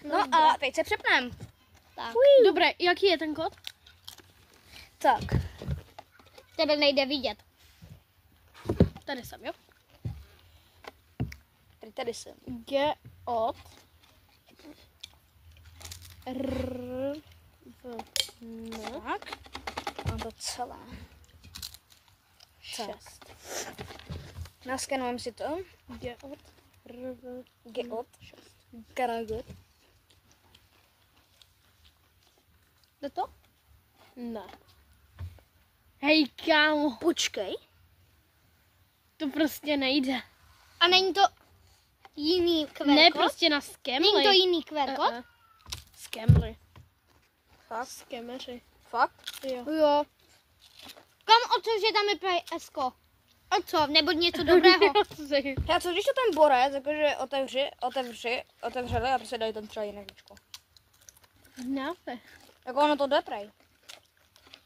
No a teď se přepnem. Tak. Dobré, jaký je ten kód? Tak. Tebe nejde vidět. Tady jsem, jo? Tady jsem. G od R v N Tak. Mám to celé. 6. Naskenujeme si to. G od R v Geot. Garagot. Jde to? Ne. Hej, kámo, Počkej. to prostě nejde. A není to jiný QR Ne, kód? prostě na skemly. Není to jiný QR kód? Skemly. Fakt? Skemeři. Fakt? Jo. Jo. Kam o co, že tam je PSko? O co? Nebo něco dobrého? Já co když to ten borec, jakože otevřeli a prostě dají tam třeba jiné víčko. Nápe. Jako ono to jde prej.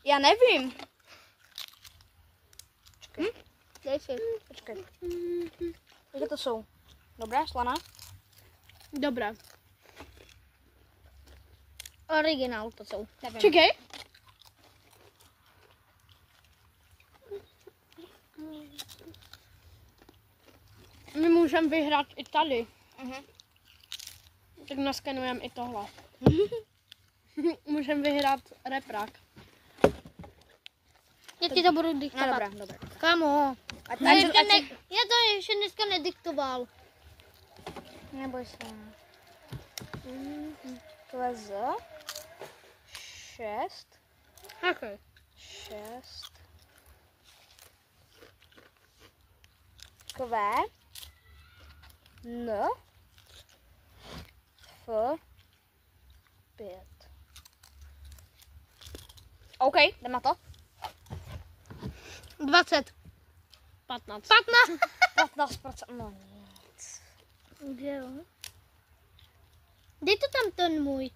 Já nevím. Dej si. Počkej. Jaké to jsou? Dobré, slaná? Dobré. Originál to jsou. Nevím. Čekej. My můžeme vyhrát i tady. Tak naskenujeme i tohle. Můžeme vyhrát reprák. Já ti to budu No diktovat. dobré. Kamo. Ať Já to ještě dneska nediktoval. Neboj se. Kleze. 6. Okay. 6. Q. N. F. 5. OK, jdeme na to. 20. 15. 15%. No nic. Kde jo? Dej to tam ten můj.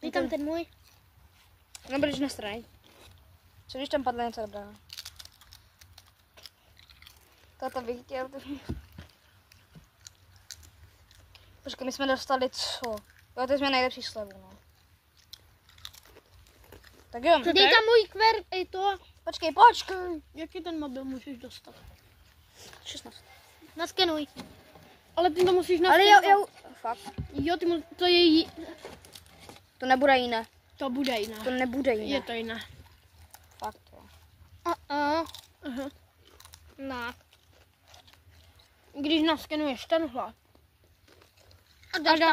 Dej tam ten můj. No budeš na straně. Co když tam padne něco dobrého? Toto bych chtěl. Počkej, my jsme dostali co? Jo, teď jsme nejlepší slevu, no. Tak jo. Dej tam můj QR, to. Počkej. Jaký ten mobil můžeš dostat? 16. Naskenuj. Ale ty to musíš Ale naskenovat. Fakt. Jo, to je To nebude jiné. To bude jiné. To nebude jiné. Je to jiné. Fakt jo. Aha. No. Když naskenuješ tenhle. A dáš tam